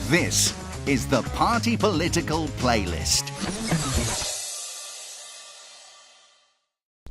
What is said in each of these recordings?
This is the Party Political Playlist.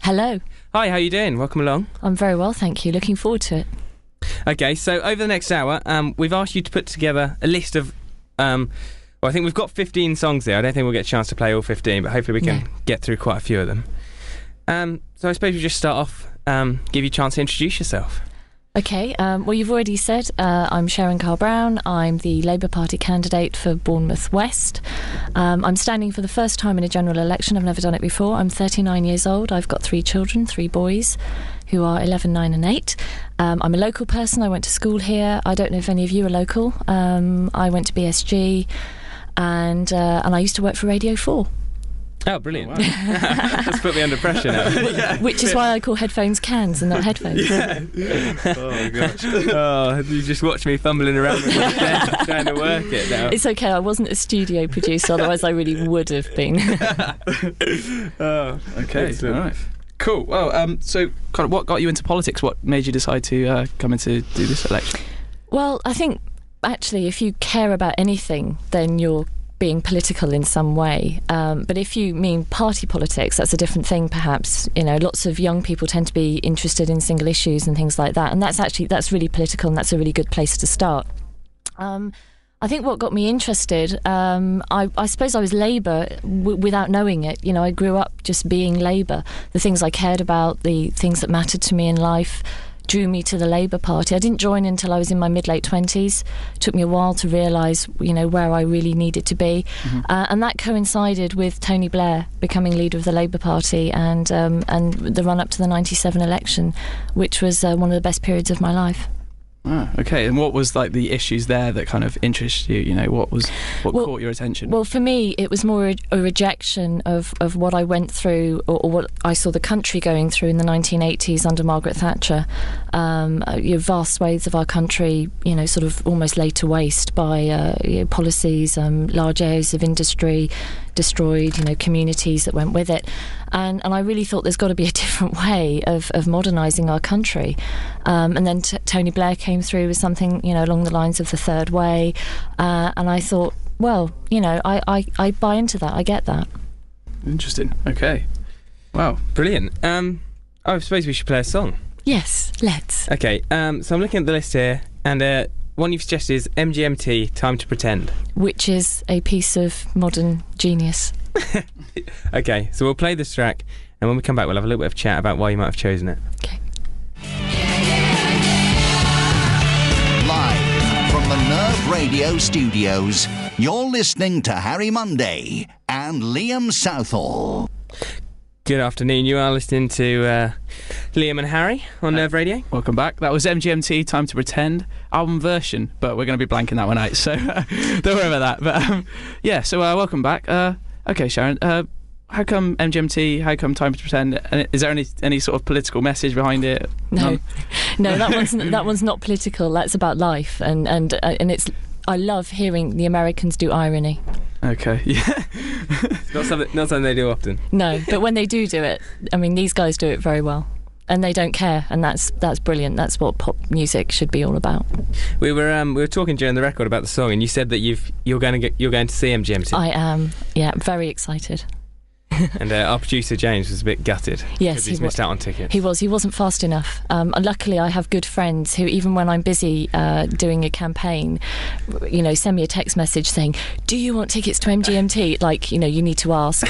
Hello. Hi, how you doing? Welcome along. I'm very well, thank you. Looking forward to it. Okay, so over the next hour, we've asked you to put together a list of... well, I think we've got 15 songs there. I don't think we'll get a chance to play all 15, but hopefully we can get through quite a few of them. So I suppose we just start off, give you a chance to introduce yourself. Okay, well, you've already said I'm Sharon Carr-Brown. I'm the Labour Party candidate for Bournemouth West. I'm standing for the first time in a general election. I've never done it before. I'm 39 years old. I've got 3 children, 3 boys, who are 11, 9 and 8. I'm a local person. I went to school here. I don't know if any of you are local. I went to BSG and I used to work for Radio 4. Oh, brilliant. Oh, wow. That's put me under pressure now. Yeah. Which is why I call headphones cans and not headphones. Yeah. Oh, gosh. Oh, you just watch me fumbling around with my desk trying to work it now. It's okay, I wasn't a studio producer, otherwise I really would have been. Oh, okay. All right. Cool. Well, so kind of what got you into politics? What made you decide to come in to do this election? Well, I think, actually, if you care about anything, then you're being political in some way. But if you mean party politics, that's a different thing, perhaps. You know, lots of young people tend to be interested in single issues and things like that. And that's really political, and that's a really good place to start. I think what got me interested, I suppose I was Labour without knowing it. You know, I grew up just being Labour. The things I cared about, the things that mattered to me in life, drew me to the Labour Party. I didn't join until I was in my mid-late 20s. It took me a while to realise, you know, where I really needed to be. Mm-hmm. And that coincided with Tony Blair becoming leader of the Labour Party and the run-up to the 97 election, which was one of the best periods of my life. Ah, okay. And what was like the issues there that kind of interested you? You know, what caught your attention? Well, for me, it was more a rejection of what I went through or what I saw the country going through in the 1980s under Margaret Thatcher. Vast swathes of our country, you know, sort of almost laid to waste by policies, large areas of industry destroyed, you know, communities that went with it. And I really thought there's got to be a different way of modernising our country. And then Tony Blair came through with something, you know, along the lines of the third way. And I thought, well, you know, I buy into that. I get that. Interesting. Okay. Wow. Brilliant. I suppose we should play a song. Yes, let's. Okay, so I'm looking at the list here, and one you've suggested is MGMT, Time to Pretend. Which is a piece of modern genius. Okay, so we'll play this track, and when we come back we'll have a little bit of chat about why you might have chosen it. Okay. Live from the Nerve Radio studios, you're listening to Harry Monday and Liam Southall. Good afternoon, you are listening to Liam and Harry on Nerve Radio. Welcome back. That was MGMT, Time to Pretend, album version, but we're going to be blanking that one out, so don't worry about that. But so welcome back. Okay, Sharon, how come MGMT, how come Time to Pretend? And is there any sort of political message behind it? No, that one's not political. That's about life, and it's. I love hearing the Americans do irony. Okay, yeah. Not something they do often. No, but when they do it, I mean, these guys do it very well, and they don't care, and that's brilliant. That's what pop music should be all about. We were talking during the record about the song, and you said that you're going to see MGMT. I am, yeah, very excited. And our producer James was a bit gutted. Yes, he's missed out on tickets. He wasn't fast enough. Luckily, I have good friends who, even when I'm busy doing a campaign, you know, send me a text message saying, "Do you want tickets to MGMT?" Like, you know, you need to ask,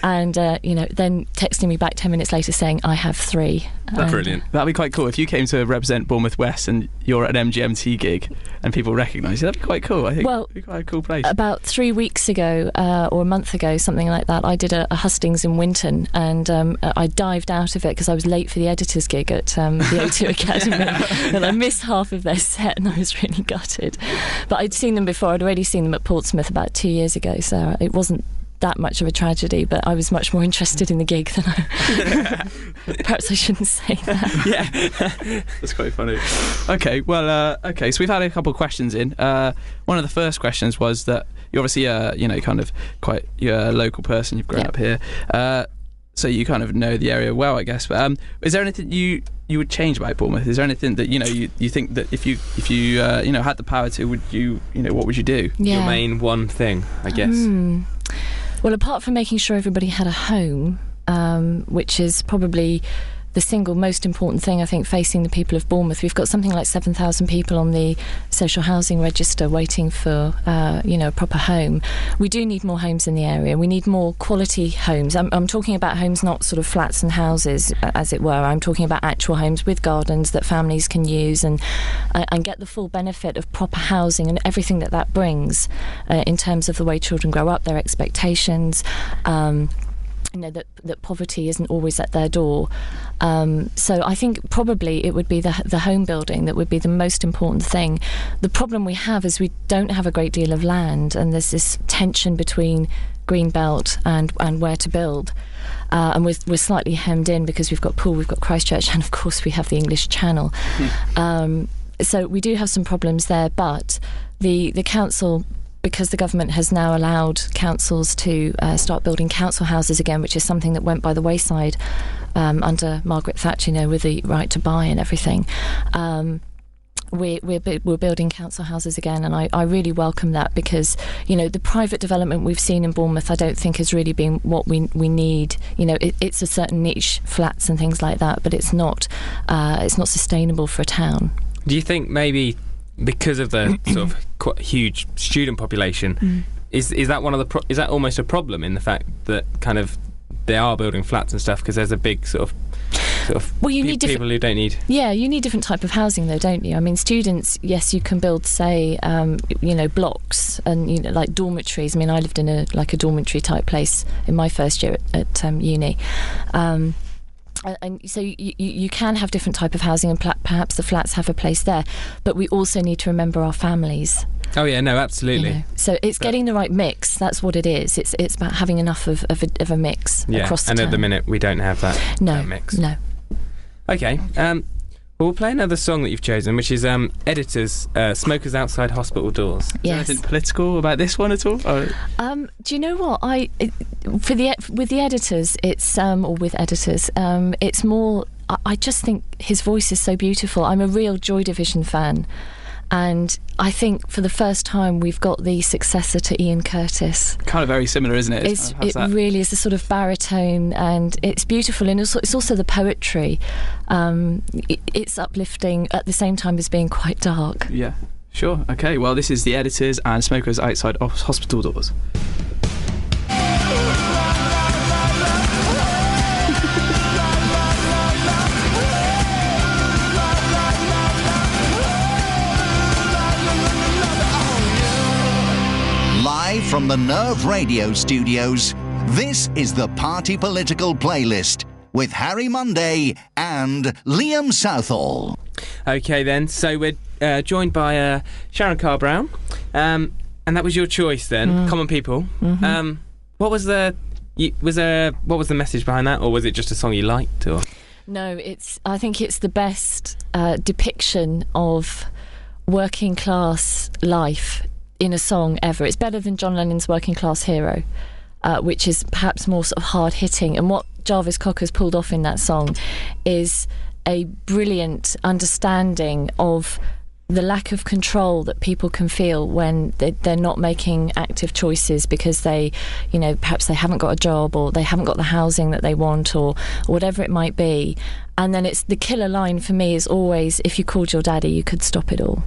and you know, then texting me back 10 minutes later saying, "I have 3." That's brilliant. That'd be quite cool if you came to represent Bournemouth West and you're at an MGMT gig and people recognise you. That'd be quite cool. I think. Well, it'd be quite a cool place. About 3 weeks ago, or a month ago, something like that, I did a hustings in Winton, and I dived out of it because I was late for the editor's gig at the O2 Academy, and I missed half of their set, and I was really gutted. But I'd seen them before. I'd already seen them at Portsmouth about 2 years ago, so it wasn't that much of a tragedy, but I was much more interested in the gig than I... Perhaps I shouldn't say that. Yeah, that's quite funny. Okay, well, so we've had a couple of questions in. One of the first questions was that you're obviously, kind of you're a local person, you've grown up here. so you kind of know the area well, I guess. But is there anything you would change about Bournemouth? Is there anything that you think that if you had the power to, would you what would you do? Yeah. Your main one thing, I guess. Well, apart from making sure everybody had a home, which is probably the single most important thing, I think, facing the people of Bournemouth. We've got something like 7,000 people on the social housing register waiting for, a proper home. We do need more homes in the area. We need more quality homes. I'm talking about homes, not sort of flats and houses, as it were. I'm talking about actual homes with gardens that families can use and get the full benefit of proper housing and everything that brings in terms of the way children grow up, their expectations. That poverty isn't always at their door. So I think probably it would be the home building that would be the most important thing. The problem we have is we don't have a great deal of land, and there's this tension between Greenbelt and where to build. And we're slightly hemmed in because we've got Poole, we've got Christchurch, and of course we have the English Channel. So we do have some problems there, but the council, because the government has now allowed councils to start building council houses again, which is something that went by the wayside under Margaret Thatcher, with the right to buy and everything. We're building council houses again, and I really welcome that, because the private development we've seen in Bournemouth I don't think has really been what we need. It's a certain niche, flats and things like that, but it's not sustainable for a town. Do you think maybe because of the sort of quite huge student population, is that one of the is that almost a problem in the fact that kind of they are building flats and stuff, because there's a big sort of well, you need people who don't need. Yeah, you need different type of housing though, don't you? I mean, students, yes, you can build, say, blocks and like dormitories. I mean, I lived in a dormitory type place in my first year at uni. And so you can have different type of housing, and perhaps the flats have a place there, but we also need to remember our families. Oh yeah, no, absolutely. So it's getting the right mix. That's what it is. It's about having enough of a mix across the town. And at the minute we don't have that mix. No. Okay. Well, we'll play another song that you've chosen, which is Editors, Smokers Outside Hospital Doors. Yes. Is there anything political about this one at all? Do you know what? With the Editors, it's it's more. I just think his voice is so beautiful. I'm a real Joy Division fan, and I think for the first time we've got the successor to Ian Curtis. Kind of very similar, isn't it? It really is a sort of baritone, and it's beautiful, and it's also the poetry. It's uplifting at the same time as being quite dark. Yeah, sure. Okay, well, this is the Editors and Smokers Outside Hospital Doors. Live from the Nerve Radio studios, this is the Party Political Playlist with Harry Monday and Liam Southall. Okay then, so we're joined by Sharon Carr-Brown, and that was your choice then, Common People. Mm-hmm. What was the message behind that, or was it just a song you liked? Or no, I think it's the best depiction of working class life in a song ever. It's better than John Lennon's Working Class Hero, which is perhaps more sort of hard-hitting. And what Jarvis Cocker's pulled off in that song is a brilliant understanding of the lack of control that people can feel when they're not making active choices because they, perhaps they haven't got a job, or they haven't got the housing that they want, or whatever it might be. And then it's the killer line for me is always, if you called your daddy, you could stop it all.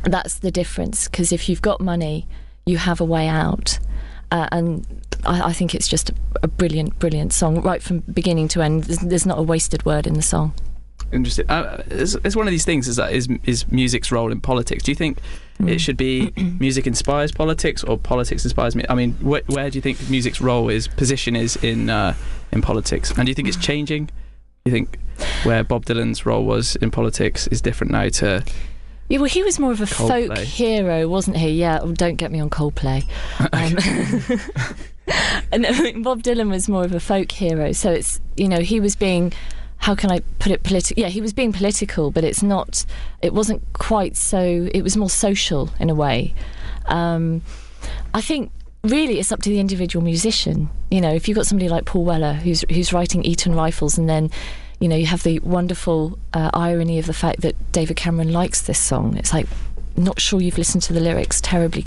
That's the difference, because if you've got money, you have a way out. And I think it's just a brilliant song, right from beginning to end. There's not a wasted word in the song. Interesting. It's one of these things, is music's role in politics. Do you think it should be music inspires politics, or politics inspires me? I mean, where do you think music's position is in politics? And do you think it's changing? Do you think where Bob Dylan's role was in politics is different now to... Yeah, well, he was more of a Coldplay. folk hero, wasn't he? Yeah, don't get me on Coldplay. And Bob Dylan was more of a folk hero, so it's, he was being, how can I put it, political? Yeah, he was being political, but it wasn't quite so, it was more social in a way. I think really it's up to the individual musician. You know, if you've got somebody like Paul Weller who's writing Eton Rifles, and then, you know, you have the wonderful irony of the fact that David Cameron likes this song. It's like, not sure you've listened to the lyrics terribly